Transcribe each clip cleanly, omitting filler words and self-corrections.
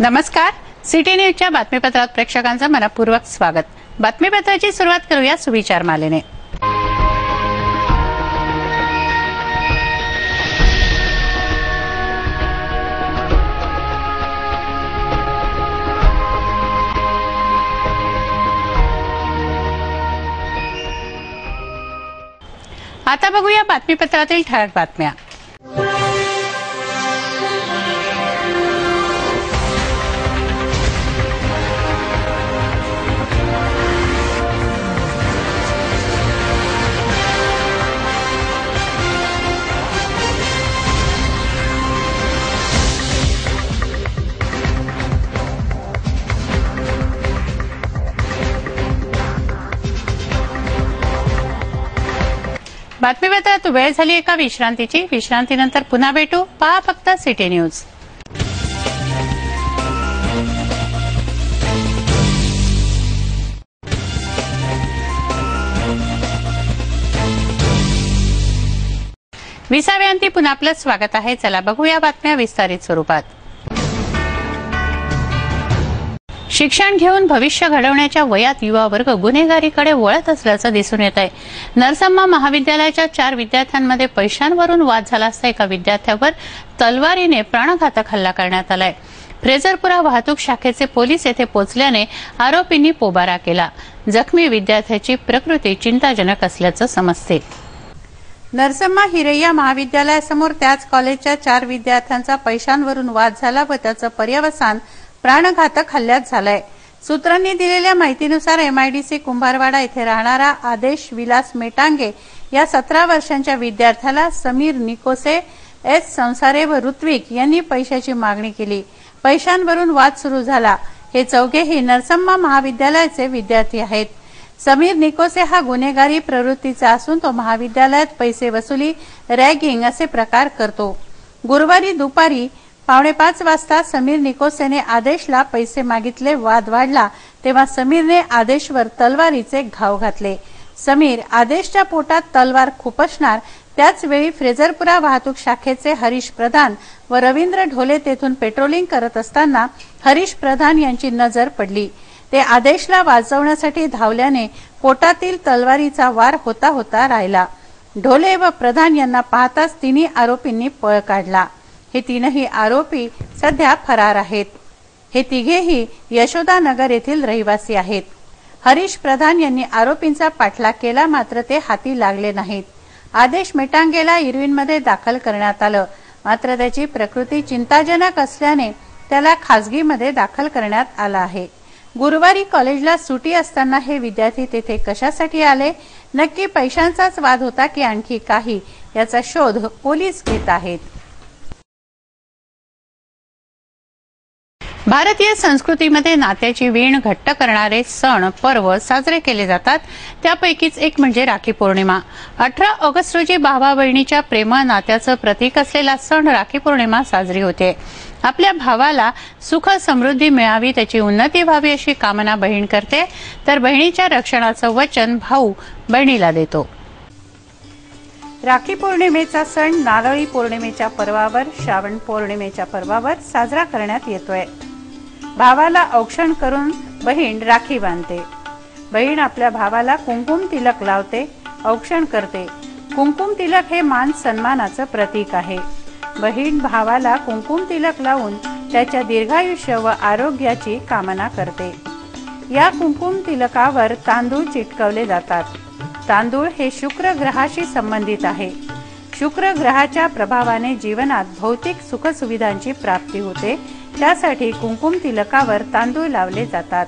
नमस्कार, सिटी न्यूजच्या बातमीपत्रात प्रेक्षकांचं मनपूर्वक स्वागत। बातमीपत्राची सुरुवात करूया सुविचार मालेने। आता बघूया बातमीपत्रातील ठळक बातम्या। बातमीपत्रात वेळ झाली एका विश्रांतीची। विश्रांतीनंतर पुन्हा भेटू। पहा फक्त सिटी न्यूज। विसाव्यांती पुन्हा आपलं स्वागत आहे। चला बघूया बातम्या विस्तारित स्वरूपात। शिक्षण घेऊन भविष्य घडवण्याच्या वयात युवा वर्ग गुन्हेगारीकडे वळत असल्याचं दिसून येत आहे। नरसम्मा महाविद्यालयाच्या 4 विद्यार्थ्यांमध्ये पैशांवरून वाद झाला असता एका विद्यार्थ्यावर तलवारीने प्राणघातक हल्ला करण्यात आलाय। फ्रेझरपुरा वाहतूक शाखेचे पोलीस येथे पोहोचल्याने आरोपींनी पोबारा केला। जखमी विद्यार्थ्याची प्रकृती चिंताजनक असल्याचं समजते। नरसम्मा हिरैया महाविद्यालयासमोर त्याच कॉलेजच्या 4 विद्यार्थ्यांचा पैशांवरून वाद झाला व त्याचं पर्यवसान प्राणघातक हल्ल्यात झालाय। सूत्रांनी दिलेल्या माहितीनुसार एमआयडीसी कुंभारवाडा येथे राहणारा आदेश विलास मेटांगे या 17 वर्षांच्या विद्यार्थ्याला समीर निकोसे, एस संसारे व ऋत्विक यांनी पैशाची मागणी केली। पैशांवरून वाद सुरू झाला। हे चौघेही नरसम्मा महाविद्यालयाचे विद्यार्थी आहेत। समीर निकोसे हा गुन्हेगारी प्रवृत्तीचा असून तो महाविद्यालयात पैसे वसुली, रॅगिंग असे प्रकार करतो। गुरुवारी दुपारी 4:45 वाजता समीर निकोसेने आदेशला पैसे मागितले। वाद वाढला तेव्हा समीरने आदेशवर तलवारीचे घाव घातले। समीर आदेशच्या पोटात तलवार खुपसणार त्याच वेळी फ्रेझरपुरा वाहतूक शाखेचे हरीश प्रधान व रवींद्र ढोले तेथून पेट्रोलिंग करत असताना हरीश प्रधान यांची नजर पडली। ते आदेशला वाचवण्यासाठी धावल्याने पोटातील तलवारीचा वार होता होता राहिला। ढोले व प्रधान यांना पाहताच तिन्ही आरोपींनी पळ काढला। हे तीनही आरोपी सध्या फरार आहेत। हे तिघेही यशोदानगर येथील रहिवासी आहेत। हरीश प्रधान यांनी आरोपींचा पाठलाग केला मात्र ते हाती लागले नाहीत। आदेश मेटांगेला इरविनमध्ये दाखल करण्यात आलं मात्र त्याची प्रकृती चिंताजनक असल्याने त्याला खासगीमध्ये दाखल करण्यात आलं आहे। गुरुवारी कॉलेजला सुटी असताना हे विद्यार्थी तेथे कशासाठी आले? नक्की पैशांचाच वाद होता की आणखी काही याचा शोध पोलीस घेत आहेत। भारतीय संस्कृतीमध्ये नात्याची वीण घट्ट करणारे सण पर्व साजरे केले जातात। त्यापैकीच एक म्हणजे राखी पौर्णिमा। 18 ऑगस्ट रोजी भावा बहिणीच्या प्रेम नात्याचं प्रतीक असलेला सण राखी पौर्णिमा साजरी होते। आपल्या भावाला सुख समृद्धी मिळावी, त्याची उन्नती व्हावी अशी कामना बहीण करते, तर बहिणीच्या रक्षणाचं वचन भाऊ बहिणीला देतो। राखी पौर्णिमेचा सण नारळी पौर्णिमेच्या पर्वावर, श्रावण पौर्णिमेच्या पर्वावर साजरा करण्यात येतोय। भावाला औक्षण करून बहीण राखी बांधते। बहीण आपल्या भावाला कुंकुम तिलक लावते, औक्षण करते। कुंकुम तिलक हे मान सन्मानाचं प्रतीक आहे। बहीण भावाला कुंकुम तिलक लावून त्याच्या दीर्घायुष्य व आरोग्याची कामना करते। या कुंकुम तिलकावर तांदूळ चिटकवले जातात। तांदूळ हे शुक्र ग्रहाशी संबंधित आहे। शुक्र ग्रहाच्या प्रभावाने जीवनात भौतिक सुखसुविधांची प्राप्ती होते, त्यासाठी कुंकुम तिलकावर तांदूळ लावले जातात।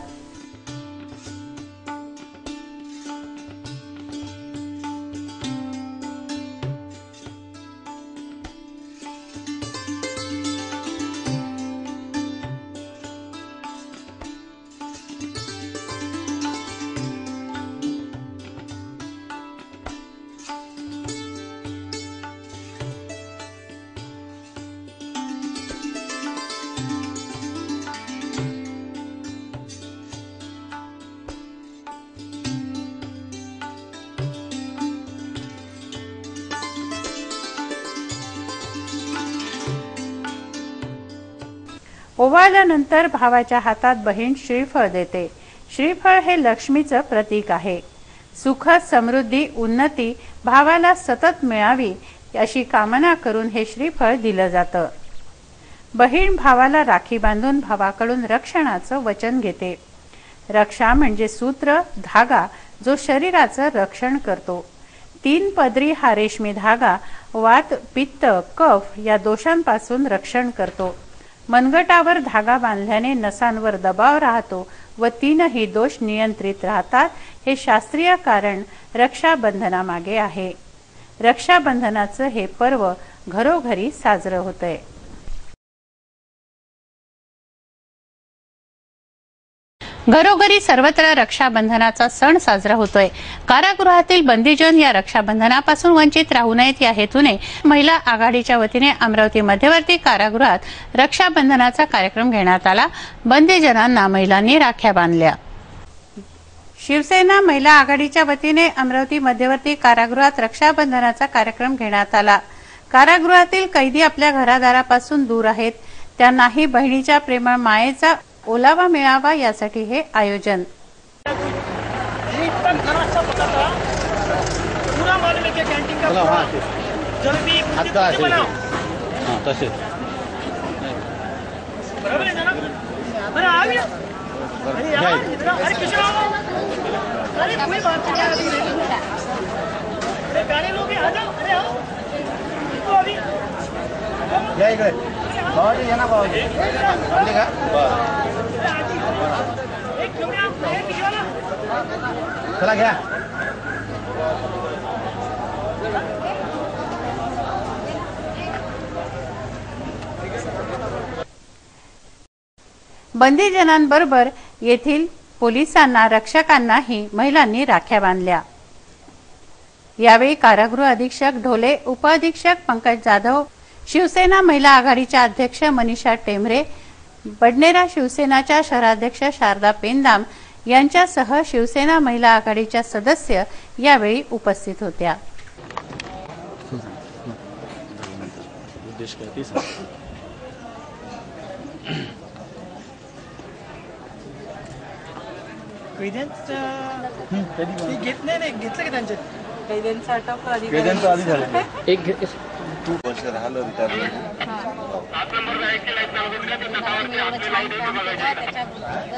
ओवाळल्यानंतर भावाच्या हातात बहीण श्रीफळ देते। श्रीफळ हे लक्ष्मीचं प्रतीक आहे। सुख, समृद्धी, उन्नती भावाला सतत मिळावी अशी कामना करून हे श्रीफळ दिलं जातं। बहीण भावाला राखी बांधून भावाकडून रक्षणाचं वचन घेते। रक्षा म्हणजे सूत्र, धागा जो शरीराचं रक्षण करतो। 3 पदरी हा रेशमी धागा वात, पित्त, कफ या दोषांपासून रक्षण करतो। मनगटावर धागा बांधल्याने नसांवर दबाव राहतो व 3ही दोष नियंत्रित राहतात। हे शास्त्रीय कारण रक्षाबंधनामागे आहे। रक्षाबंधनाचं हे पर्व घरोघरी साजरं होतंय। घरोघरी सर्वत्र रक्षाबंधनाचा सण साजरा होतोय। कारागृहातील बंदीजन या रक्षाबंधनापासून वंचित राहू नयेत या हेतूने महिला आघाडीच्या वतीने अमरावती मध्यवर्ती कारागृहात रक्षाबंधनाचा कार्यक्रम घेण्यात आला। बंदीजनांना महिलांनी राख्या बांधल्या। शिवसेना महिला आघाडीच्या वतीने अमरावती मध्यवर्ती कारागृहात रक्षाबंधनाचा कार्यक्रम घेण्यात आला। कारागृहातील कैदी आपल्या घरादारापासून दूर आहेत, त्यांनाही बहिणीच्या प्रेमळ मायेचा ओलावा मिळावा यासाठी हे आयोजन। चला घ्या। बंदीजनांबरोबर येथील पोलिसांना, रक्षकांनाही महिलांनी राख्या बांधल्या। यावेळी कारागृह अधीक्षक ढोले, उपअधीक्षक पंकज जाधव, शिवसेना महिला आघाडीच्या अध्यक्ष मनीषा टेंभरे, बडनेरा शिवसेनाच्या शहराध्यक्ष शारदा पेंदाम यांच्यासह शिवसेना महिला आघाडीच्या सदस्य यावेळी उपस्थित होत्या। कैद्यांचा अटक आधी झालं। तू वर्ष राहिलं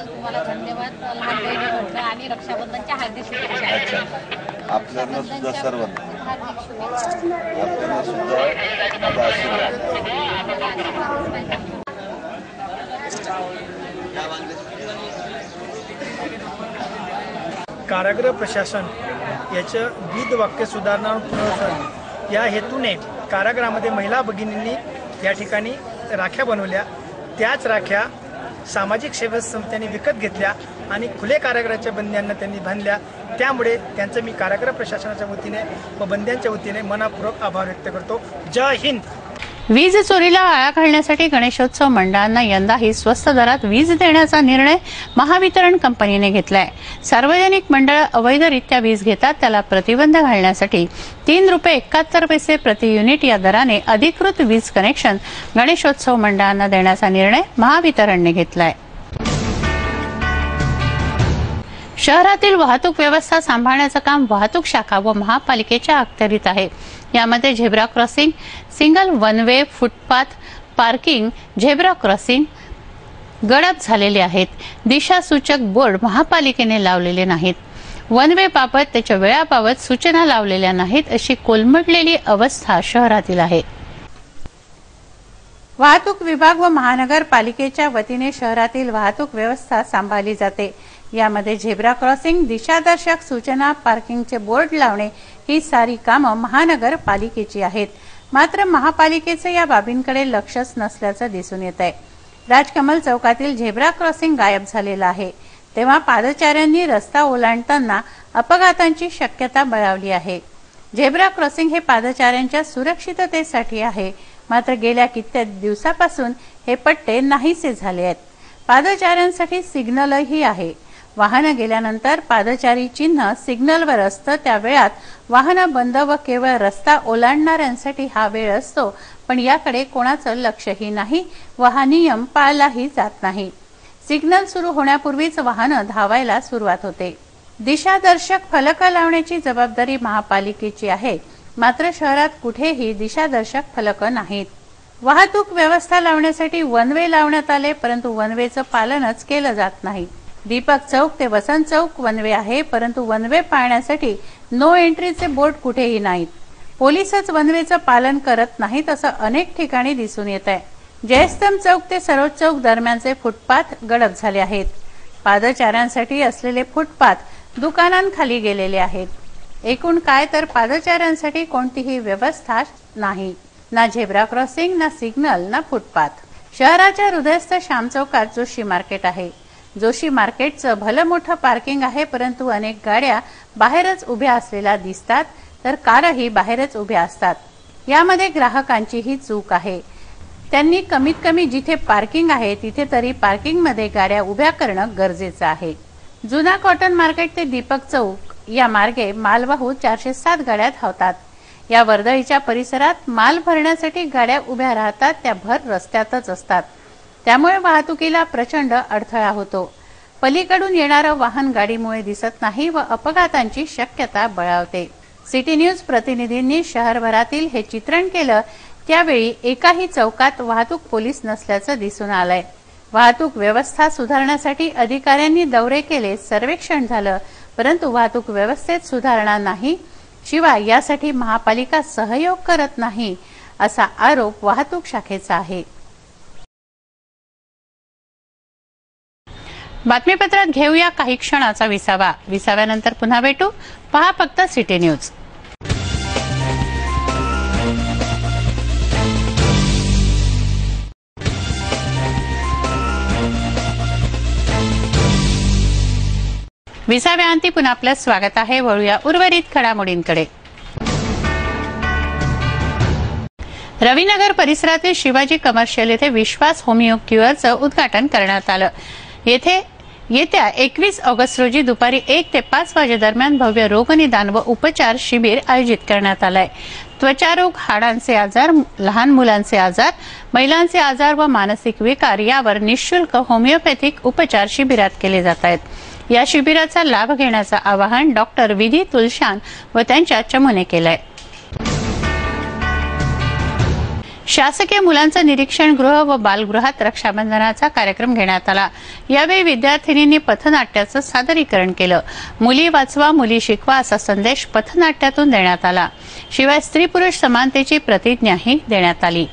तुम्हाला धन्यवाद। लहान बहिणी म्हटलं आणि रक्षाबंधनच्या हार्दिक शुभेच्छा। आपल्याला सुद्धा सर्वांना आपल्याला सुद्धा माझा आशीर्वाद। कारागृह प्रशासन याचं विविध वाक्य सुधारणा पुनर्वसन या हेतूने कारागृहामध्ये महिला भगिनींनी या ठिकाणी राख्या बनवल्या। त्याच राख्या सामाजिक सेवा समित्यांनी विकत घेतल्या आणि खुले कारागृहाच्या बंद्यांना त्यांनी बांधल्या। त्यामुळे त्यांचं मी कारागृह प्रशासनाच्या वतीने व बंद्यांच्या वतीने मनापूर्वक आभार व्यक्त करतो। जय हिंद। वीज चोरीला आळा घालण्यासाठी गणेशोत्सव मंडळांना यंदाही स्वस्त दरात वीज देण्याचा निर्णय महावितरण कंपनीने घेतलाय। सार्वजनिक मंडळ अवैधरित्या वीज घेतात त्याला प्रतिबंध घालण्यासाठी ₹3.71 प्रति युनिट या दराने अधिकृत वीज कनेक्शन गणेशोत्सव मंडळांना देण्याचा निर्णय महावितरणने घेतलाय। शहरातील वाहतूक व्यवस्था सांभाळण्याचं काम वाहतूक शाखा व महापालिकेच्या अखत्यारीत आहे। यामध्ये zebra crossing, single one way, footpath, parking, zebra crossing गडप झालेले आहेत। दिशासूचक बोर्ड महापालिकेने लावलेले नाहीत। वन वे बाबत त्याच्या वेळाबाबत सूचना लावलेल्या नाहीत अशी कोलमडलेली अवस्था शहरातील आहे। वाहतूक विभाग व महानगरपालिकेच्या वतीने शहरातील वाहतूक व्यवस्था सांभाळली जाते। यामध्ये झेब्रा क्रॉसिंग, दिशादर्शक सूचना, पार्किंगचे बोर्ड लावणे ही सारी कामं महानगरपालिकेची आहेत। मात्र महापालिकेचे या बाबींकडे लक्षच नसल्याचं दिसून येत आहे। राजकमल चौकातील झेब्रा क्रॉसिंग गायब झालेला आहे, तेव्हा पादचाऱ्यांनी रस्ता ओलांडताना अपघातांची शक्यता बळावली आहे। झेब्रा क्रॉसिंग हे पादचाऱ्यांच्या सुरक्षिततेसाठी आहे, मात्र गेल्या कित्येक दिवसापासून हे पट्टे नाहीसे झाले आहेत। पादचाऱ्यांसाठी सिग्नलही आहे, वाहनं गेल्यानंतर पादचारी चिन्ह सिग्नलवर असतं, त्या वेळात वाहनं बंद व केवळ रस्ता ओलांडणाऱ्यांसाठी हा वेळ असतो, पण याकडे कोणाचं लक्षही नाही व हा नियम पाळलाही जात नाही. सिग्नल सुरू होण्यापूर्वीच वाहनं धावायला सुरुवात होते. दिशादर्शक फलक लावण्याची जबाबदारी महापालिकेची आहे, मात्र शहरात कुठेही दिशादर्शक फलक नाहीत. वाहतूक व्यवस्था लावण्यासाठी वन वे लावण्यात आले, परंतु वन वेचं पालनच केलं जात नाही. दीपक चौक ते वसंत चौक वन वे आहे, परंतु वन वे पाळण्यासाठी नो एंट्रीचे बोर्ड कुठेही नाहीत. पोलीसच वन वेचं पालन करत नाहीत असं अनेक ठिकाणी दिसून येत आहे. जयस्तंभ चौक ते सरोज चौक दरम्यानचे फुटपाथ गडप झाले आहेत. पादचाऱ्यांसाठी असलेले फुटपाथ दुकानांखाली गेलेले आहेत. एकूण काय तर पादचाऱ्यांसाठी कोणतीही व्यवस्था नाही, ना झेब्रा क्रॉसिंग, ना सिग्नल, ना फुटपाथ. शहराच्या हृदयस्थ श्याम चौकात जोशी मार्केट आहे. जोशी मार्केटचं भलं मोठं पार्किंग आहे, परंतु अनेक गाड्या बाहेरच उभ्या असलेल्या दिसतात, तर कारही बाहेरच उभ्या असतात. यामध्ये ग्राहकांचीही चूक आहे. त्यांनी कमीत कमी जिथे पार्किंग आहे तिथे तरी पार्किंगमध्ये गाड्या उभ्या करणं गरजेचं आहे. जुना कॉटन मार्केट ते दीपक चौक या मार्गे मालवाहू 407 गाड्या धावतात. या वर्दळीच्या परिसरात माल भरण्यासाठी गाड्या उभ्या राहतात, त्या भर रस्त्यातच असतात. त्यामुळे वाहतुकीला प्रचंड अडथळा होतो. पलीकडून येणारं वाहन गाडीमुळे दिसत नाही व अपघातांची शक्यता बळावते. सिटी न्यूज प्रतिनिधींनी शहरभरातील हे चित्रण केलं, त्यावेळी एकाही चौकात वाहतूक पोलीस नसल्याचं दिसून आलंय. वाहतूक व्यवस्था सुधारण्यासाठी अधिकाऱ्यांनी दौरे केले, सर्वेक्षण झालं, परंतु वाहतूक व्यवस्थेत सुधारणा नाही. शिवाय यासाठी महापालिका सहयोग करत नाही असा आरोप वाहतूक शाखेचा आहे. बातमीपत्रात घेऊया काही क्षणाचा विसावा. विसाव्यानंतर पुन्हा भेटू. पहा फक्त सिटी न्यूज. विसाव्याअंती पुन्हा आपलं स्वागत आहे. वळूया उर्वरित घडामोडींकडे. रविनगर परिसरातील शिवाजी कमर्शियल येथे विश्वास होमिओ क्युअरचं उद्घाटन करण्यात आलं. येत्या 21 ऑगस्ट रोजी दुपारी 1 ते 5 वाजेदरम्यान भव्य रोगनिदान व उपचार शिबिर आयोजित करण्यात आलंय. त्वचारोग, हाडांचे आजार, लहान मुलांचे आजार, महिलांचे आजार व मानसिक विकार यावर निःशुल्क होमिओपॅथिक उपचार शिबिरात केले जात आहेत. या शिबिराचा लाभ घेण्याचं आवाहन डॉक्टर विधी तुलशान व त्यांच्या चमूने केलंय. शासकीय मुलांचं निरीक्षण गृह व बालगृहात रक्षाबंधनाचा कार्यक्रम घेण्यात आला. यावेळी विद्यार्थिनींनी पथनाट्याचं सादरीकरण केलं. मुली वाचवा, मुली शिकवा असा संदेश पथनाट्यातून देण्यात आला. शिवाय स्त्री पुरुष समानतेची प्रतिज्ञाही देण्यात आली.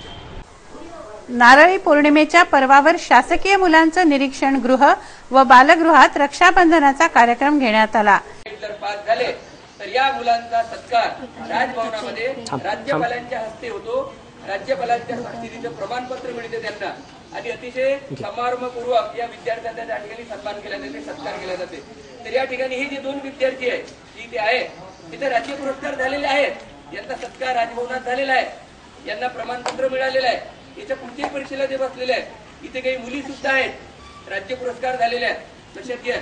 नारळी पौर्णिमेच्या पर्वावर शासकीय मुलांचं निरीक्षण गृह व बालगृहात रक्षाबंधनाचा कार्यक्रम घेण्यात आला. तर या मुलांचा सत्कार राजभवनामध्ये राज्यपालांच्या हस्ते होतो. राज्यपालांच्या स्वाक्षरीचं प्रमाणपत्र मिळते त्यांना आणि अतिशय समारंभपूर्वक या विद्यार्थ्यांचा त्या ठिकाणी सन्मान केला जाते, सत्कार केला जाते. तर या ठिकाणी हे जे 2 विद्यार्थी आहेत, इथे आहे, तिथे राज्य पुरस्कार झालेले आहेत. यांचा सत्कार राजभवनात झालेला आहे. यांना प्रमाणपत्र मिळालेलं आहे. याच्या पुढच्या परीक्षेला जे बसलेले आहेत, इथे काही मुली सुद्धा आहेत, राज्य पुरस्कार झालेले आहेत, लक्षात घ्या.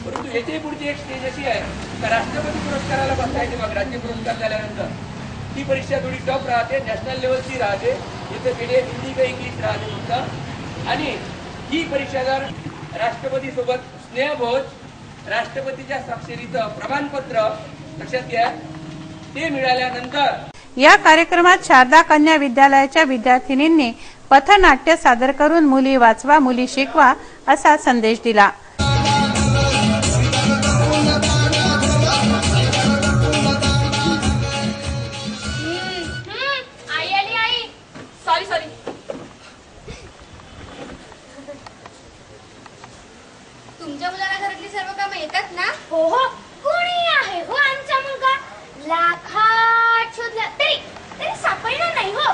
परंतु ह्याची पुढची एक स्टेज अशी आहे का राष्ट्रपती पुरस्काराला बसायचे. मग राज्य पुरस्कार झाल्यानंतर ती परीक्षा थोडी टफ राहते, नॅशनल लेवलची राहते. इथे मीडियम हिंदी का इंग्लिश राहते फक्त. आणि ही परीक्षा जर राष्ट्रपती सोबत स्नेहभोज, राष्ट्रपतीच्या स्वाक्षरीचं प्रमाणपत्र, लक्षात घ्या, ते मिळाल्यानंतर या कार्यक्रमात शारदा कन्या विद्यालयाच्या विद्यार्थिनींनी पथनाट्य सादर करून मुली वाचवा, मुली शिकवा असा संदेश दिला. तुमच्या मुलाला घरातली सर्व कामं येतात ना? हो हो. कोणी आहे हो आमचा मुलगा? लाखात शोधला तरी सापडणार नाही हो.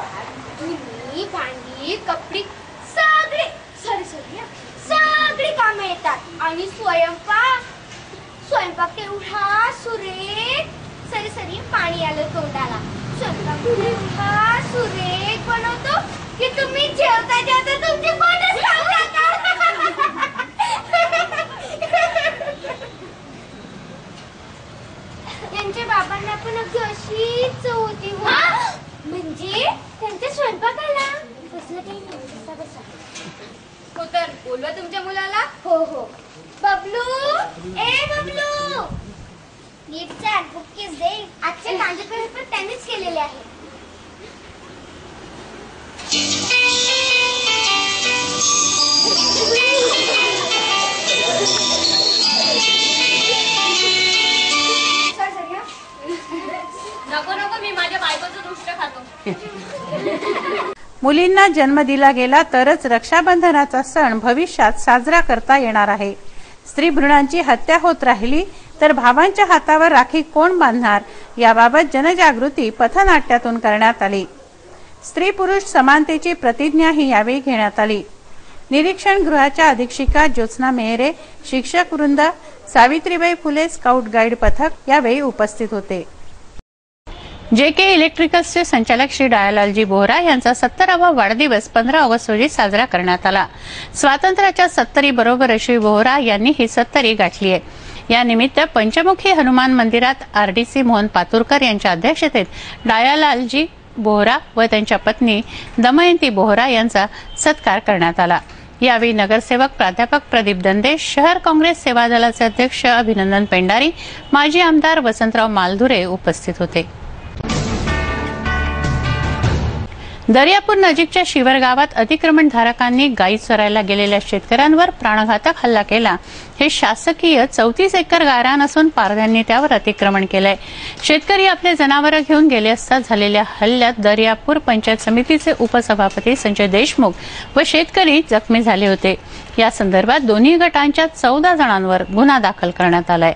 तुम्ही भांडी, कपडी सगळी सगळी कामं येतात. आणि स्वयंपाक तेवढा सुरेख, सरी पाणी आलं तोंडाला. स्वयंपाक तेवढा सुरेख बनवतो की तुम्ही जेवता तुमचे पोटच खाऊ लागतात. स्वयंपाकाला कसलं काही नाही. बसा बसा. हो तर बोलवा तुमच्या मुलाला. हो हो. बबलू, ए बबलू, नीट चाल, बुक्कीज दे. आजचे तांजे पेपर त्यांनीच केलेले आहे. नको नको, मी माझ्या बायकोचं दुष्ट खातो. मुलींना जन्म दिला गेला तरच रक्षाबंधनाचा सण भविष्यात साजरा करता येणार आहे. स्त्री भ्रूणांची हत्या होत राहिली तर भावांच्या हातावर राखी कोण बांधणार याबाबत जनजागृती पथनाट्यातून करण्यात आली. स्त्री पुरुष समानतेची प्रतिज्ञाही यावेळी घेण्यात आली. निरीक्षण गृहाच्या अधीक्षिका ज्योत्स्ना मेहरे, शिक्षक वृंद, सावित्रीबाई फुले स्काउट गाईड पथक यावेळी उपस्थित होते. JK इलेक्ट्रिकल्सचे संचालक श्री डायालालजी बोहरा यांचा 70वा वाढदिवस 15 ऑगस्ट रोजी साजरा करण्यात आला. स्वातंत्र्याच्या 70 बरोबर श्री बोहरा यांनी ही 70 गाठली आहे. या निमित्त पंचमुखी हनुमान मंदिरात RDC मोहन पातुरकर यांच्या अध्यक्षतेत डायालालजी बोहरा व त्यांच्या पत्नी दमयंती बोहरा यांचा सत्कार करण्यात आला. यावेळी नगरसेवक प्राध्यापक प्रदीप दंदे, शहर काँग्रेस सेवा दलाचे अध्यक्ष अभिनंदन पेंडारी, माजी आमदार वसंतराव मालधुरे उपस्थित होते. दर्यापूर नजीकच्या शिवर गावात अतिक्रमणधारकांनी गायी चरायला गेलेल्या शेतकऱ्यांवर प्राणघातक हल्ला केला. हे शासकीय 34 एकर गायरान असून पारध्यांनी त्यावर अतिक्रमण केलंय. शेतकरी आपले जनावरं घेऊन गेले असता झालेल्या हल्ल्यात दर्यापूर पंचायत समितीचे उपसभापती संजय देशमुख व शेतकरी जखमी झाले होते. या संदर्भात दोन्ही गटांच्या 14 जणांवर गुन्हा दाखल करण्यात आलाय.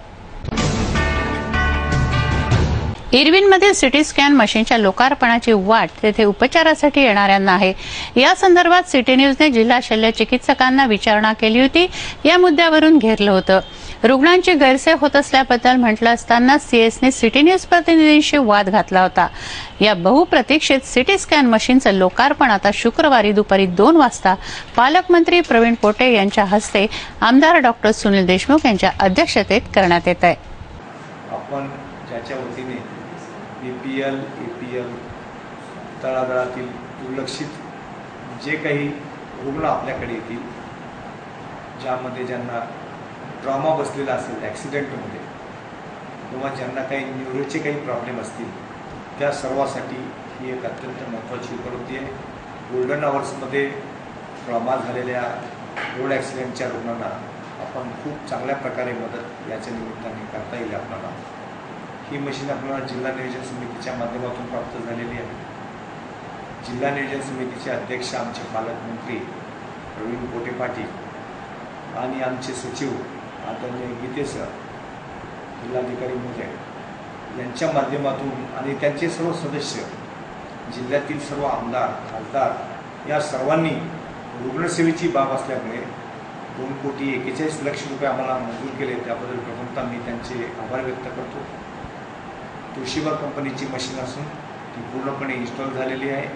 इरविनमधील सिटी स्कॅन मशीनच्या लोकार्पणाची वाट तेथे उपचारासाठी येणाऱ्यांना आहे. या संदर्भात सिटी न्यूजने जिल्हा शल्य चिकित्सकांना विचारणा केली होती. या मुद्द्यावरून घेरलं होतं. रुग्णांची गैरसोय होत असल्याबद्दल म्हटलं असताना CSने सिटी न्यूज प्रतिनिधींशी वाद घातला होता. या बहुप्रतीक्षित सिटी स्कॅन मशीनचं लोकार्पण आता शुक्रवारी दुपारी 2 वाजता पालकमंत्री प्रवीण पोटे यांच्या हस्ते आमदार डॉक्टर सुनील देशमुख यांच्या अध्यक्षतेत करण्यात येत आहे. आपण ज्याच्या वतीने BPL, APL तळागाळातील दुर्लक्षित जे काही रुग्ण आपल्याकडे येतील, ज्यांना ट्रॉमा बसलेला असेल ॲक्सिडेंटमध्ये किंवा ज्यांना काही न्यूरोचे काही प्रॉब्लेम असतील, त्या सर्वासाठी ही एक अत्यंत महत्त्वाची उपलब्धी आहे. गोल्डन आवर्समध्ये ट्रॉमा झालेल्या रोड ॲक्सिडेंटच्या रुग्णांना आपण खूप चांगल्या प्रकारे मदत याच्या निमित्ताने करता येईल. आपल्याला ही मशीन आपल्याला जिल्हा नियोजन समितीच्या माध्यमातून प्राप्त झालेली आहे. जिल्हा नियोजन समितीचे अध्यक्ष आमचे पालकमंत्री प्रवीण पोटे पाटील आणि आमचे सचिव आदरणीय गीते सर, जिल्हाधिकारी महोदय यांच्या माध्यमातून आणि त्यांचे सर्व सदस्य, जिल्ह्यातील सर्व आमदार, खासदार या सर्वांनी रुग्णसेवेची बाब असल्यामुळे 2,41 लाख रुपये आम्हाला मंजूर केले. त्याबद्दल प्रथमतः मी त्यांचे आभार व्यक्त करतो. तोशिबा कंपनीची मशीन असून ती पूर्णपणे इन्स्टॉल झालेली आहे.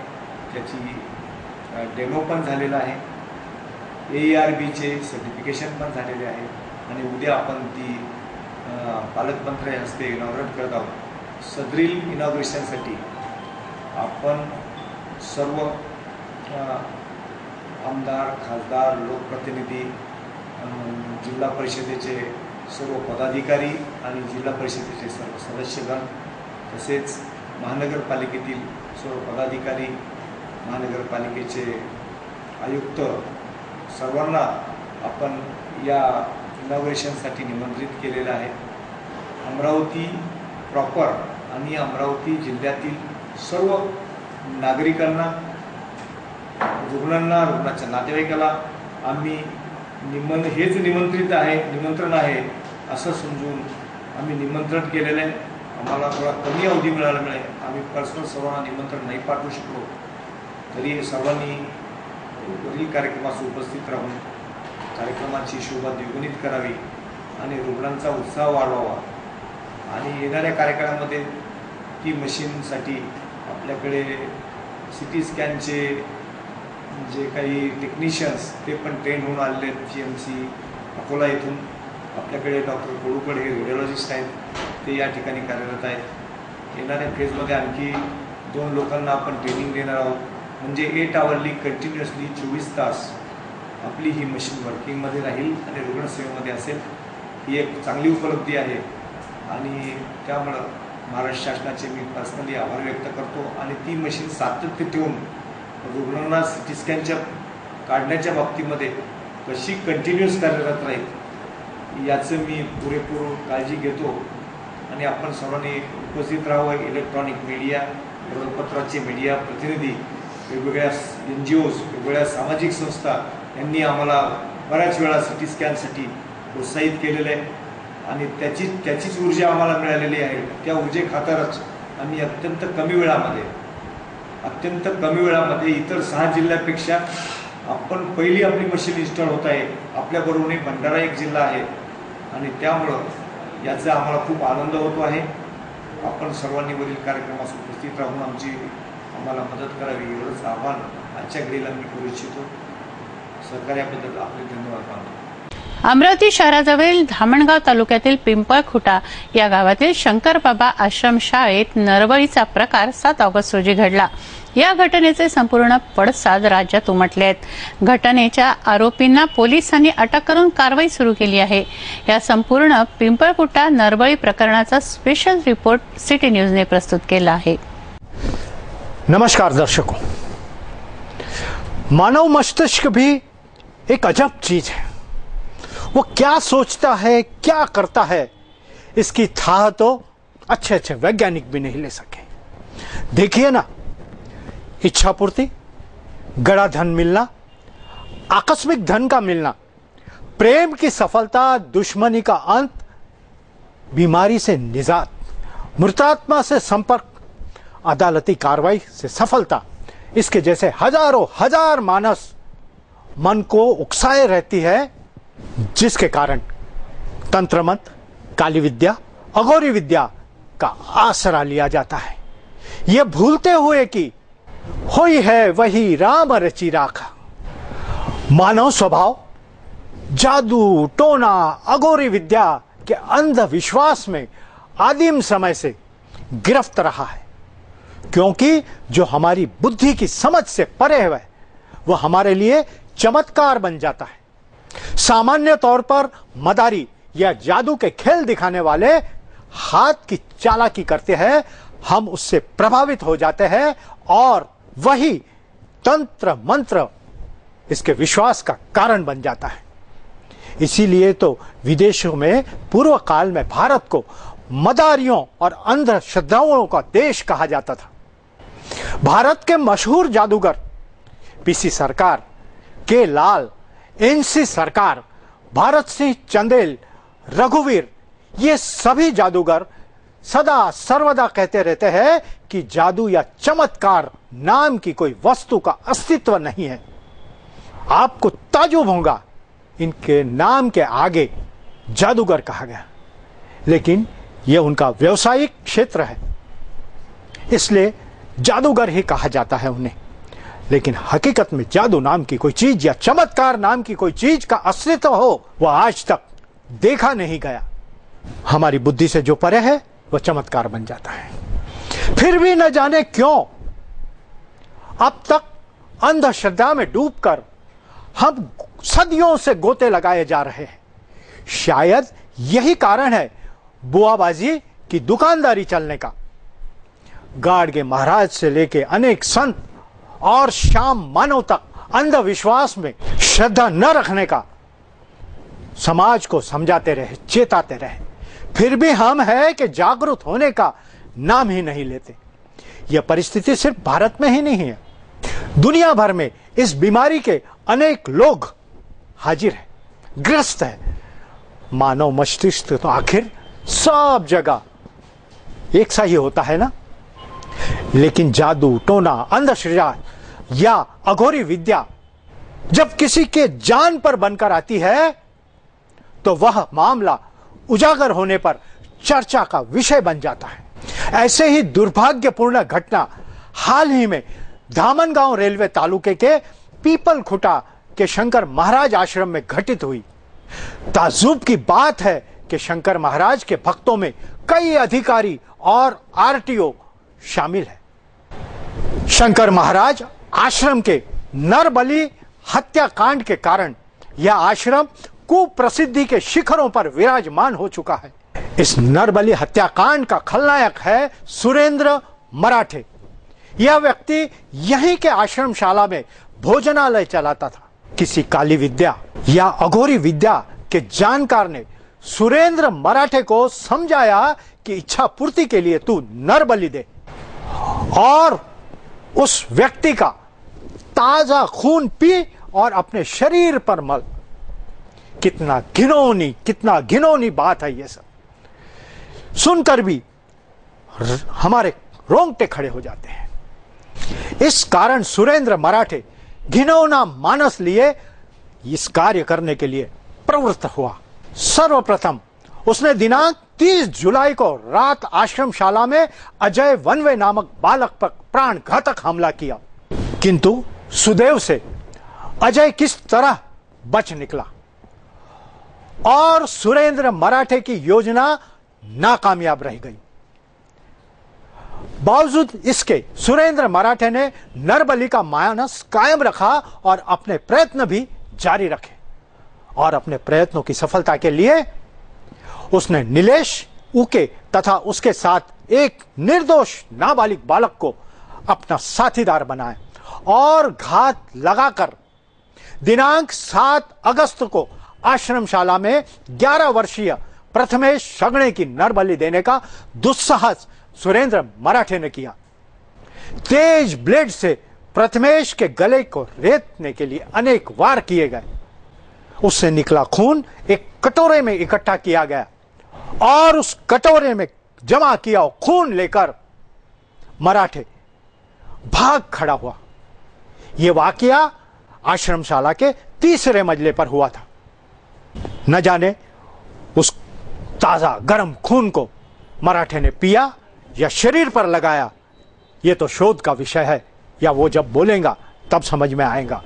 त्याची डेमो पण झालेला आहे. AERBचे सर्टिफिकेशन पण झालेले आहे आणि उद्या आपण ती पालकमंत्री हस्ते इनॉग्रेट करत आहोत. सदरील इनॉग्रेशनसाठी आपण सर्व आमदार, खासदार, लोकप्रतिनिधी, जिल्हा परिषदेचे सर्व पदाधिकारी आणि जिल्हा परिषदेचे सर्व सदस्यगण, तसेच महानगरपालिकेतील सर्व पदाधिकारी, महानगरपालिकेचे आयुक्त, सर्वांना आपण या इनॉग्रेशनसाठी निमंत्रित केलेलं आहे. अमरावती प्रॉपर आणि अमरावती जिल्ह्यातील सर्व नागरिकांना, रुग्णांना, रुग्णाच्या नातेवाईकाला आम्ही हेच निमंत्रण आहे असं समजून आम्ही निमंत्रण केलेलं आहे. आम्हाला थोडा कमी अवधी मिळाल्यामुळे आम्ही पर्सनल सर्वांना निमंत्रण नाही पाठवू शकलो, तरी सर्वांनी वरील कार्यक्रमास उपस्थित राहून कार्यक्रमाची शोभा द्विगुणित करावी आणि रुग्णांचा उत्साह वाढवावा. आणि येणाऱ्या कार्यक्रमामध्ये ती मशीनसाठी आपल्याकडे CT स्कॅनचे जे काही टेक्निशियन्स ते पण ट्रेन होऊन आलेले आहेत. GMC अकोला येथून आपल्याकडे डॉक्टर कोळुकड हे रेडिओलॉजिस्ट आहेत, ते या ठिकाणी कार्यरत आहेत. येणाऱ्या फेजमध्ये आणखी 2 लोकांना आपण ट्रेनिंग देणार आहोत. म्हणजे 8 आवरली कंटिन्युअसली 24 तास आपली ही मशीन वर्किंगमध्ये राहील आणि रुग्णसेवेमध्ये असेल. ही एक चांगली उपलब्धी आहे आणि त्यामुळं महाराष्ट्र शासनाचे मी पर्सनली आभार व्यक्त करतो. आणि ती मशीन सातत्य ठेवून रुग्णांना सिटी स्कॅनच्या काढण्याच्या बाबतीमध्ये कशी कंटिन्युअस कार्यरत राहील याचं मी पुरेपूर काळजी घेतो. आणि आपण सर्वांनी उपस्थित राहावं. इलेक्ट्रॉनिक मीडिया, वृत्तपत्राचे मीडिया प्रतिनिधी, वेगवेगळ्या NGOज, वेगवेगळ्या सामाजिक संस्था यांनी आम्हाला बऱ्याच वेळा सिटी स्कॅनसाठी प्रोत्साहित केलेलं आहे आणि त्याचीच ऊर्जा आम्हाला मिळालेली आहे. त्या ऊर्जेखातरच आम्ही अत्यंत कमी वेळामध्ये इतर 6 जिल्ह्यापेक्षा आपण पहिली आपली मशीन इन्स्टॉल होत आहे. आपल्याबरोबर भंडारा एक जिल्हा आहे आणि त्यामुळं याचा आम्हाला खूप आनंद होतो आहे. आपण सर्वांनी वरील कार्यक्रमास उपस्थित राहून आम्हाला मदत करावी एवढंच आव्हान आजच्या घडीला मी करू इच्छितो. सहकार्याबद्दल आपले धन्यवाद मानतो. अमरावती शहराजवळील धामणगाव तालुक्यातील पिंपळखुटा या गावातील शंकरबाबा आश्रम शाळेत नरबळीचा प्रकार 7 ऑगस्ट रोजी घडला. या घटनेचे संपूर्ण पडसाद राज्यात उमटले आहेत. घटनेच्या आरोपींना पोलिसांनी अटक करून कारवाई सुरू केली आहे. या संपूर्ण पिंपळखुटा नरबळी प्रकरणाचा स्पेशल रिपोर्ट सिटी न्यूजने प्रस्तुत केला आहे. नमस्कार दर्शकों, मानव मस्तिष्क भी एक अजब चीज है. वो क्या सोचता है, क्या करता है, इसकी था तो अच्छे वैज्ञानिक भी नहीं ले सके. देखिए ना, इच्छा पूर्ति, गड़ा धन मिलना, आकस्मिक धन का मिलना, प्रेम की सफलता, दुश्मनी का अंत, बीमारी से निजात, मृतात्मा से संपर्क, अदालती कार्रवाई से सफलता, इसके जैसे हजारों हजार मानस मन को उकसाए रहती है, जिसके कारण तंत्र मंत्र, काली विद्या, अघोरी विद्या का आसरा लिया जाता है, ये भूलते हुए कि होई है वही राम रचि राखा. मानव स्वभाव जादू, टोना, अघोरी विद्या के अंधविश्वास में आदिम समय से गिरफ्त रहा है, क्योंकि जो हमारी बुद्धि की समझ से परे है वह हमारे लिए चमत्कार बन जाता है. सामान्य तौर पर मदारी या जादू के खेल दिखाने वाले हाथ की चालाकी करते हैं, हम उससे प्रभावित हो जाते हैं और वही तंत्र मंत्र इसके विश्वास का कारण बन जाता है. इसीलिए तो विदेशों में पूर्व काल में भारत को मदारियों और अंधश्रद्धाओं का देश कहा जाता था. भारत के मशहूर जादूगर PC सरकार, के लाल, NC सरकार, भारत सिंह चंदेल, रघुवीर, ये सभी जादूगर सदा सर्वदा कहते रहते हैं कि जादू या चमत्कार नाम की कोई वस्तु का अस्तित्व नहीं है. आपको ताजुब होगा, इनके नाम के आगे जादूगर कहा गया, लेकिन यह उनका व्यवसायिक क्षेत्र है, इसलिए जादूगर ही कहा जाता है उन्हें. लेकिन हकीकत में जादू नाम की कोई चीज या चमत्कार नाम की कोई चीज का अस्तित्व हो, वह आज तक देखा नहीं गया. हमारी बुद्धि से जो परे है वह चमत्कार बन जाता है. फिर भी न जाने क्यों अब तक अंधश्रद्धा में डूबकर हम सदियों से गोते लगाए जा रहे हैं. शायद यही कारण है बुआबाजी की दुकानदारी चलने का. गाड़गे महाराज से लेके अनेक संत और शाम मानव तक अंधविश्वास में श्रद्धा न रखने का समाज को समझाते रहे, चेताते रहे, फिर भी हम है कि जागरूक होने का नाम ही नहीं लेते. यह परिस्थिति सिर्फ भारत में ही नहीं है, दुनिया भर में इस बीमारी के अनेक लोग हाजिर हैं, ग्रस्त है. मानव मस्तिष्क तो आखिर सब जगह एक सा ही होता है ना. लेकिन जादू, टोना, अंधश्रद्धा या अघोरी विद्या जब किसी के जान पर बनकर आती है तो वह मामला उजागर होने पर चर्चा का विषय बन जाता है. ऐसे ही दुर्भाग्यपूर्ण घटना हाल ही में धामनगांव रेलवे तालुके के पीपलखुटा के शंकर महाराज आश्रम में घटित हुई. ताज्जुब की बात है कि शंकर महाराज के भक्तों में कई अधिकारी और RTO शामिल है. शंकर महाराज आश्रम के नरबली हत्याकांड के कारण यह आश्रम कुप्रसिद्धि के शिखरों पर विराजमान हो चुका है। इस नरबली हत्याकांड का खलनायक है सुरेंद्र मराठे। यह व्यक्ति यहीं के आश्रमशाला में भोजनालय चलाता था। किसी काली विद्या या अघोरी विद्या के जानकार ने सुरेंद्र मराठे को समझाया कि इच्छा पूर्ति के लिए तू नरबलि दे और उस व्यक्ति का ताजा खून पी और अपने शरीर पर मल। कितना घिनौनी बात है। यह सब सुनकर भी हमारे रोंगटे खड़े हो जाते हैं। इस कारण सुरेंद्र मराठे घिनौना मानस लिए इस कार्य करने के लिए प्रवृत्त हुआ। सर्वप्रथम उसने दिनांक 30 जुलाई को रात आश्रमशाला में अजय वनवे नामक बालक पर प्राणघातक हमला किया, किंतु सुदैव से अजय किस तरह बच निकला और सुरेंद्र मराठे की योजना नाकामयाब रह गई। बावजूद इसके सुरेंद्र मराठे ने नरबली का मानस कायम रखा और अपने प्रयत्न भी जारी रखे और अपने प्रयत्नों की सफलता के लिए उसने नीलेश उके तथा उसके साथ एक निर्दोष नाबालिग बालक को अपना साथीदार बनाया और घात लगाकर दिनांक 7 अगस्त को आश्रमशाला में 11 वर्षीय प्रथमेश शगणे की नरबलि देने का दुस्साहस सुरेंद्र मराठे ने किया। तेज ब्लेड से प्रथमेश के गले को रेतने के लिए अनेक वार किए गए। उससे निकला खून एक कटोरे में इकट्ठा किया गया और उस कटोरे में जमा किया खून लेकर मराठे भाग खड़ा हुआ। यह वाकया आश्रमशाला के 3रे मंजिले पर हुआ था। न जाने उस ताजा गर्म खून को मराठे ने पिया या शरीर पर लगाया, यह तो शोध का विषय है, या वो जब बोलेगा तब समझ में आएगा।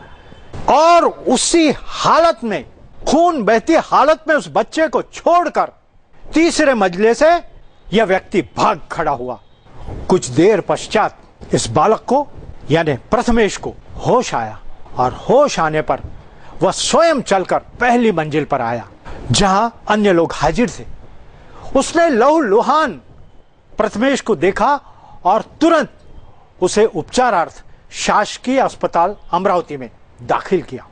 और उसी हालत में, खून बहती हालत में उस बच्चे को छोड़कर 3रे मंजिले से यह व्यक्ति भाग खड़ा हुआ। कुछ देर पश्चात इस बालक को यानी प्रथमेश को होश आया और होश आने पर वह स्वयं चलकर पहली मंजिल पर आया जहां अन्य लोग हाजिर थे। उसने लहूलुहान प्रथमेश को देखा और तुरंत उसे उपचारार्थ शासकीय अस्पताल अमरावती में दाखिल किया।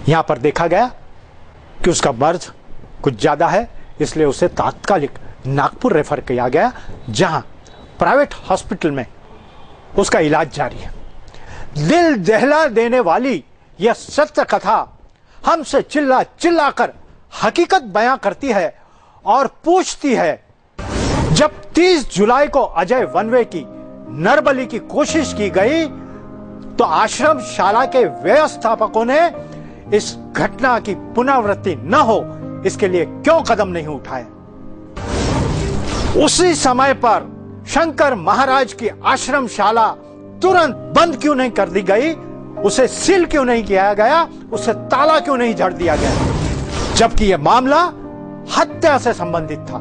यहां पर देखा गया कि उसका दर्द कुछ ज्यादा है, इसलिए उसे तात्कालिक नागपुर रेफर किया गया, जहां प्राइवेट हॉस्पिटल में उसका इलाज जारी है। दिल दहला देने वाली यह सत्य कथा हमसे चिल्ला चिल्लाकर हकीकत बयां करती है और पूछती है, जब 30 जुलाई को अजय वनवे की नरबली की कोशिश की गई तो आश्रमशाला के व्यवस्थापकों ने इस घटना की पुनरावृत्ति न हो इसके लिए क्यों कदम नहीं उठाए? उसी समय पर शंकर महाराज की आश्रमशाला तुरंत बंद क्यों नहीं कर दी गई? उसे सील क्यों नहीं किया गया? उसे ताला क्यों नहीं जड़ दिया गया? जबकि यह मामला हत्या से संबंधित था,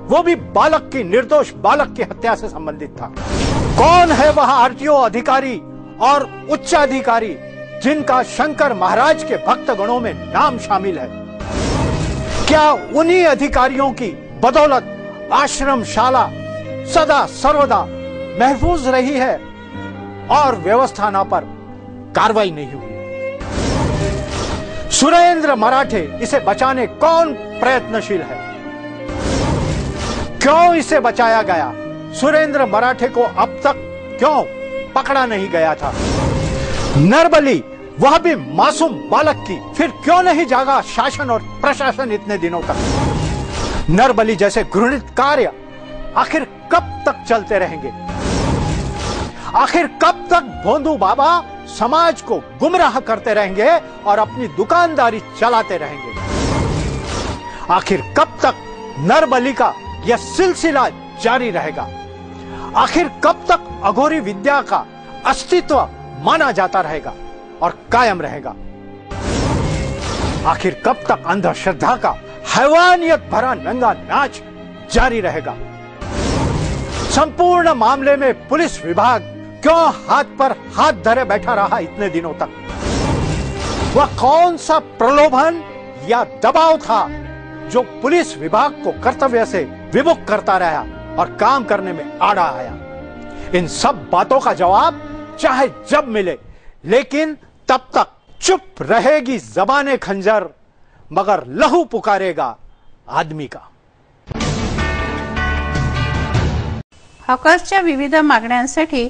वो भी बालक की, निर्दोष बालक की हत्या से संबंधित था। कौन है वह आरटीओ अधिकारी और उच्चाधिकारी जिनका शंकर महाराज के भक्तगणों में नाम शामिल है? क्या उन्हीं अधिकारियों की बदौलत आश्रमशाला सदा सर्वदा महफूज रही है और व्यवस्थाना पर कार्रवाई नहीं हुई? सुरेंद्र मराठे इसे बचाने कौन प्रयत्नशील है? क्यों इसे बचाया गया? सुरेंद्र मराठे को अब तक क्यों पकड़ा नहीं गया था? नरबली, वह भी मासूम बालक की, फिर क्यों नहीं जागा शासन और प्रशासन इतने दिनों तक? नरबली जैसे घृणित कार्य आखिर कब तक चलते रहेंगे? आखिर कब तक भोंदू बाबा समाज को गुमराह करते रहेंगे और अपनी दुकानदारी चलाते रहेंगे? आखिर कब तक नरबली का यह सिलसिला जारी रहेगा? आखिर कब तक अघोरी विद्या का अस्तित्व माना जाता रहेगा और कायम रहेगा? आखिर कब तक अंधश्रद्धा का हैवानियत भरा नंगा नाच जारी रहेगा? संपूर्ण मामले में पुलिस विभाग क्यों हाथ पर हाथ धरे बैठा रहा इतने दिनों तक? वह कौन सा प्रलोभन या दबाव था जो पुलिस विभाग को कर्तव्य से विमुख करता रहा और काम करने में आड़ा आया? इन सब बातों का जवाब चाहे जब मिले, लेकिन तब तक चुप रहेगी जबाने खंजर, मगर लहू पुकारेगा आदमी का। हॉकर्सच्या विविध मागण्यांसाठी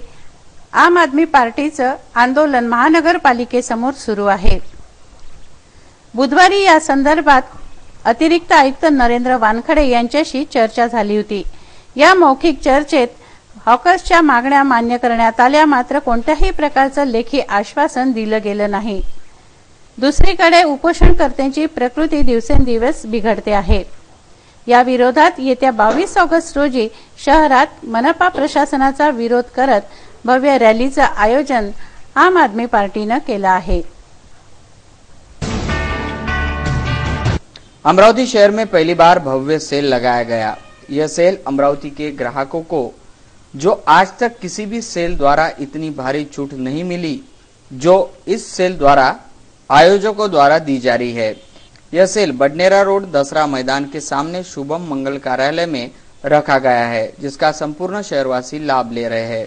आम आदमी पार्टीचं आंदोलन महानगरपालिकेसमोर सुरू आहे। बुधवारी या संदर्भात अतिरिक्त आयुक्त नरेंद्र वानखडे यांच्याशी चर्चा झाली होती। या मौखिक चर्चेत हॉकर्सच्या मागण्या मान्य करण्यात आल्या, मात्र कोणत्याही प्रकारचं लेखी आश्वासन दिलं गेलं नाही। दुसरीकडे उपोषणकर्त्यांची प्रकृती दिवसेंदिवस बिघडते आहे। या विरोधात येत्या 22 ऑगस्ट रोजी शहरात मनपा प्रशासनाचा विरोध करत भव्य रॅलीचं आयोजन आम आदमी पार्टीनं केलं आहे। अमरावती शहर में पहली बार भव्य सेल लगाया गया। यह सेल अमरावती के ग्राहकों को जो आज तक किसी भी सेल द्वारा इतनी भारी छूट नहीं मिली, जो इस सेल द्वारा आयोजकों द्वारा दी जा रही है। यह सेल बडनेरा रोड दसरा मैदान के सामने शुभम मंगल कार्यालय में रखा गया है, जिसका संपूर्ण शहरवासी लाभ ले रहे हैं,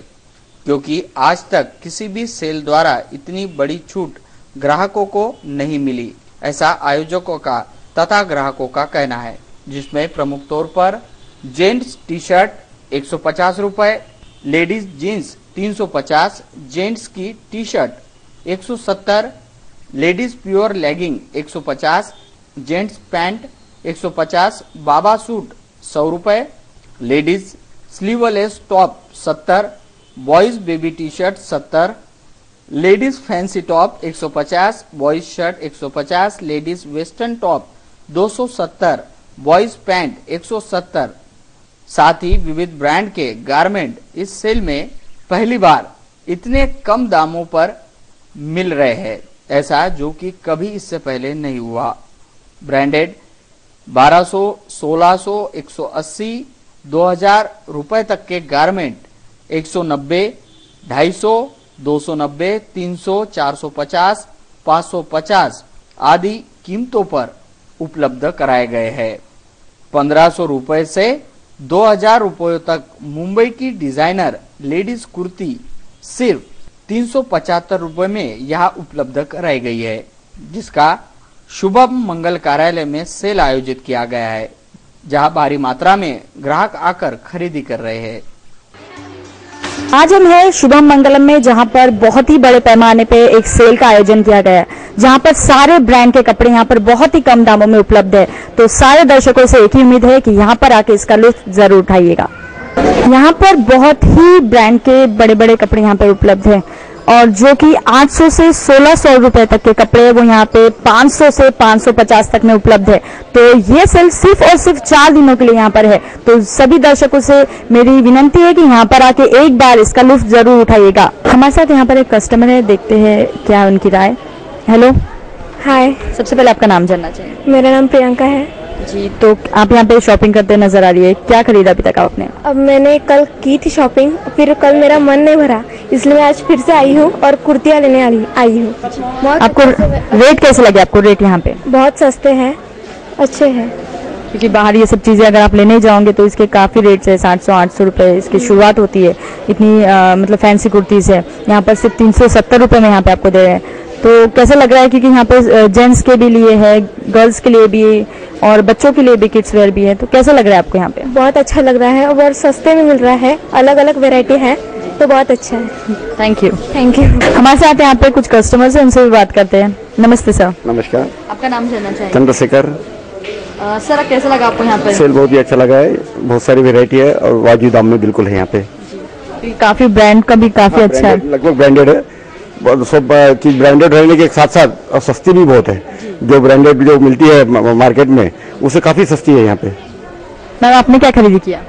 क्योंकि आज तक किसी भी सेल द्वारा इतनी बड़ी छूट ग्राहकों को नहीं मिली, ऐसा आयोजकों का तथा ग्राहकों का कहना है। जिसमें प्रमुख तौर पर जेंट्स टी शर्ट 150 रुपए, लेडीज जीन्स 350, जेंट्स की T shirt 170, ladies pure legging 150, gents pant 150, बाबा सूट 100 रुपए, ladies sleeveless top 70, boys baby T shirt 70, ladies fancy top 150, boys shirt 150, ladies western top 270, boys pant 170। साथ ही विविध brand के garment इस sale में पहली बार इतने कम दामों पर मिल रहे हैं, ऐसा जो कि कभी इससे पहले नहीं हुआ। ब्रांडेड 1200, 1600, 180, 2000 रुपए तक के गारमेंट 190, 250, 290, 300, 450, 550 आदि कीमतों पर उपलब्ध कराए गए हैं। 1500 रुपए से 2000 रुपयों तक मुंबई की डिजाइनर लेडीज कुर्ती सिर्फ 375 रुपए में यहाँ उपलब्ध कराई गई है, जिसका शुभम मंगल कार्यालय में सेल आयोजित किया गया है, जहां भारी मात्रा में ग्राहक आकर खरीदी कर रहे हैं। आज हम हैं शुभम मंगलम में, जहां पर बहुत ही बड़े पैमाने पे एक सेल का आयोजन किया गया है, जहां पर सारे ब्रांड के कपड़े यहां पर बहुत ही कम दामों में उपलब्ध है। तो सारे दर्शकों से एक ही उम्मीद है कि यहां पर आके इसका लुत्फ जरूर उठाइएगा। यहां पर बहुत ही ब्रांड के बड़े बड़े कपड़े यहां पर उपलब्ध है, और जो कि 800 से 1600 रुपए तक के कपड़े वो यहाँ पे 500 से 550 तक में उपलब्ध है। तो ये सेल सिर्फ और सिर्फ 4 दिनों के लिए यहाँ पर है। तो सभी दर्शकों से मेरी विनंती है कि यहाँ पर आके एक बार इसका लुत्फ जरूर उठाइएगा। हमारे साथ यहाँ पर एक कस्टमर है, देखते हैं क्या उनकी राय। हेलो, हाय। सबसे पहले आपका नाम जानना चाहिए। मेरा नाम प्रियंका है जी। तो आप यहाँ पे शॉपिंग करते नजर आ रही है, क्या खरीदा अभी तक आपने? अब मैंने कल की थी शॉपिंग, फिर कल मेरा मन नहीं भरा, इसलिए मैं आज फिर से आई हूँ और कुर्तियाँ लेने आई हूँ। आपको रेट कैसे लगे? आपको रेट यहाँ पे बहुत सस्ते हैं, अच्छे हैं। क्योंकि बाहर ये सब चीजें अगर आप लेने जाओगे तो इसके काफी रेट्स है, 700-800 रुपए इसकी शुरुआत होती है। इतनी मतलब फैंसी कुर्तीज है, यहाँ पर सिर्फ 370 रुपए में यहाँ पे आपको दे रहे हैं। तो कैसा लग रहा है? क्योंकि यहाँ पे जेंट्स के भी लिए है, गर्ल्स के लिए भी, और बच्चों के लिए भी किड्स वेयर भी है। तो कैसा लग रहा है आपको यहाँ पे? बहुत अच्छा लग रहा है और सस्ते में मिल रहा है, अलग अलग वेरायटी है, तो बहुत अच्छा है। Thank you. Thank you. हमारे साथ यहाँ पे कुछ कस्टमर्स हैं, उनसे भी बात करते हैं। नमस्ते सर। नमस्कार। आपका नाम जानना चाहिए? चंद्रशेखर। सर कैसा लगा आपको यहाँ पे? सेल बहुत ही अच्छा लगा है, बहुत सारी वेरायटी है और वाजिब दाम में बिल्कुल है यहाँ पे। काफी ब्रांड का भी काफी अच्छा है, लगभग ब्रांडेड है, सब चीज ब्रांडेड रहने के साथ साथ और सस्ती भी बहुत है। जो ब्रांडेड जो मिलती है मार्केट में उससे काफी सस्ती है यहाँ पे। मैम आपने क्या खरीदी किया?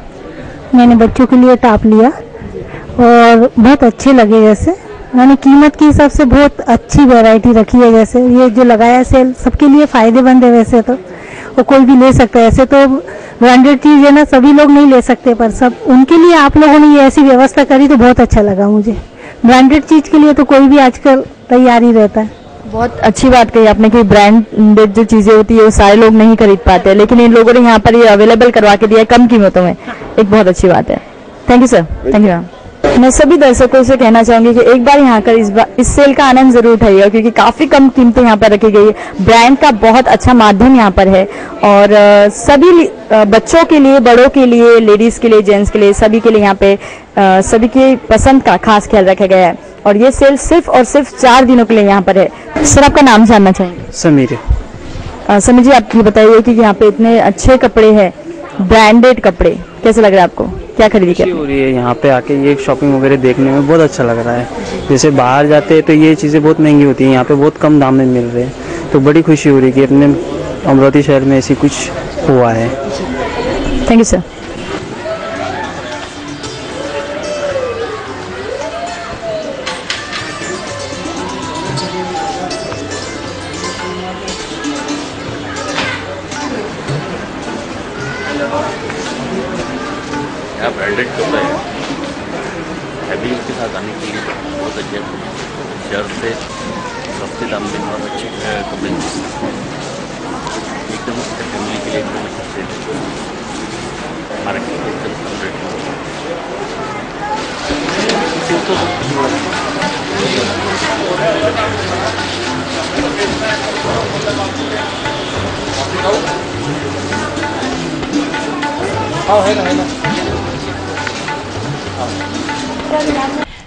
मैंने बच्चों के लिए टॉप लिया और बहुत अच्छे लगे, जैसे मैंने कीमत के हिसाब से बहुत अच्छी वैरायटी रखी है। जैसे ये जो लगाया सेल सबके लिए फायदेमंद है, वैसे तो और कोई भी ले सकता है। ऐसे तो ब्रांडेड चीज है ना, सभी लोग नहीं ले सकते, पर सब उनके लिए आप लोगों ने ये ऐसी व्यवस्था करी तो बहुत अच्छा लगा मुझे। ब्रांडेड चीज के लिए तो कोई भी आजकल तैयार ही रहता है। बहुत अच्छी बात कही आपने कि ब्रांडेड जो चीजें होती है वो सारे लोग नहीं खरीद पाते, लेकिन इन लोगों ने यहाँ पर ये अवेलेबल करवा के दिया है कम कीमतों में, एक बहुत अच्छी बात है। Thank you sir, thank you ma'am. मैं सभी दर्शकों से कहना चाहूंगी कि एक बार यहाँ कर इस सेल का आनंद जरूर उठाइए, क्योंकि काफी कम कीमतें यहाँ पर रखी गई है। ब्रांड का बहुत अच्छा माध्यम यहाँ पर है और सभी बच्चों के लिए, बड़ों के लिए, लेडीज के लिए, जेंट्स के लिए, सभी के लिए यहाँ पे सभी की पसंद का खास ख्याल रखा गया है। और ये सेल सिर्फ और सिर्फ 4 दिनों के लिए यहाँ पर है। सर आपका नाम जानना चाहेंगे? समीर। समीर जी, आप ये बताइए कि यहाँ पे इतने अच्छे कपड़े हैं, ब्रांडेड कपड़े, कैसे लग रहा है आपको? क्या खरीदी खुशी हो रही है यहाँ पे आके, ये शॉपिंग वगैरह देखने में बहुत अच्छा लग रहा है। जैसे बाहर जाते हैं तो ये चीज़ें बहुत महंगी होती हैं, यहाँ पे बहुत कम दाम में मिल रहे हैं, तो बड़ी खुशी हो रही है कि अपने अमरावती शहर में ऐसी कुछ हुआ है। Thank you sir. यहाँ ब्रांडेड कपड़ा है, हैवी के साथ आने के लिए बहुत अच्छे शहर से सस्ते दाम में बहुत अच्छे कपड़े एकदम फैमिली के लिए एकदम अच्छे मार्केट में एकदम कम रेट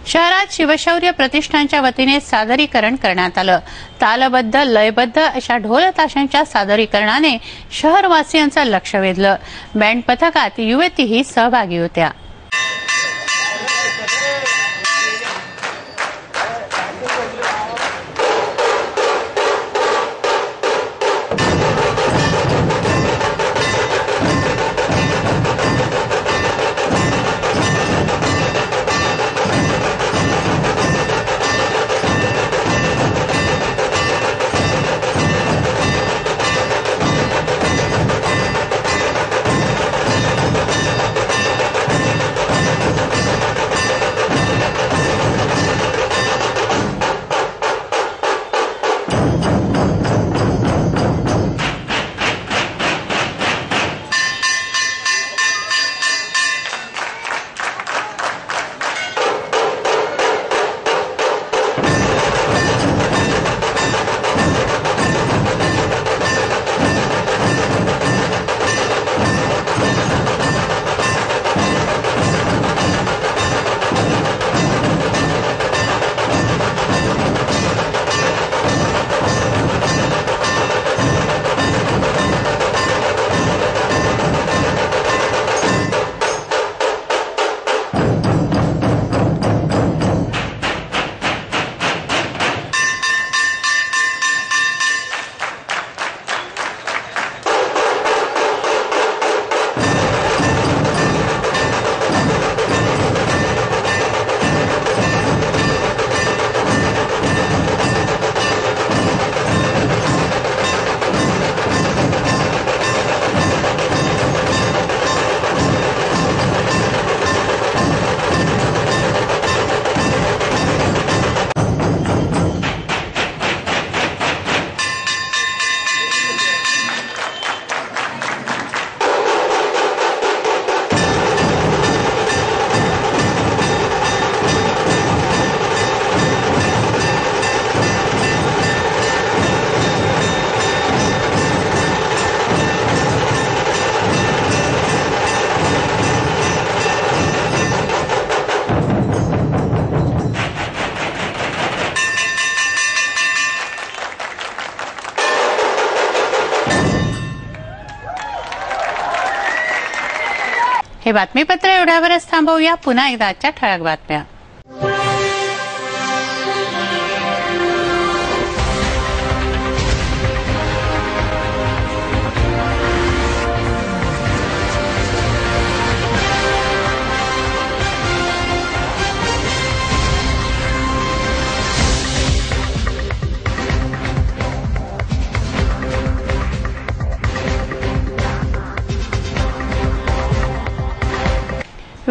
शहरात शिवशौर्य प्रतिष्ठानच्या वतीने सादरीकरण करण्यात आलं। तालबद्ध, लयबद्ध अशा ढोल ताशांच्या सादरीकरणाने शहरवासियांचं लक्ष वेधलं। बँड पथकात युवतीही सहभागी होत्या। हे बातमीपत्र एवढ्यावरच थांबवूया। पुन्हा एकदा आजच्या ठळक बातम्या।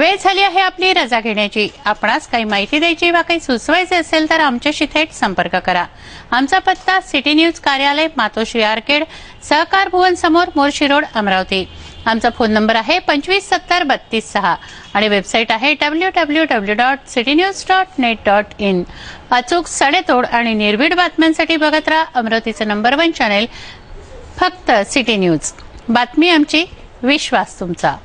वेळ झाली आहे आपली रजा घेण्याची. आपणास काही माहिती द्यायची वा काही सुचवायचे असेल तर आमच्याशी थेट संपर्क करा. आमचा पत्ता सिटी न्यूज कार्यालय, मातोश्री आर्केड, सहकार भुवन समोर, मोर्शी रोड, अमरावती. आमचा फोन नंबर आहे 2570-32-6 आणि वेबसाईट आहे www.citynews.net.in. अचूक सडेतोड आणि निर्भीड बातम्यांसाठी बघत राहा अमरावतीचं नंबर 1 चॅनेल, फक्त सिटी न्यूज. बातमी आमची, विश्वास तुमचा.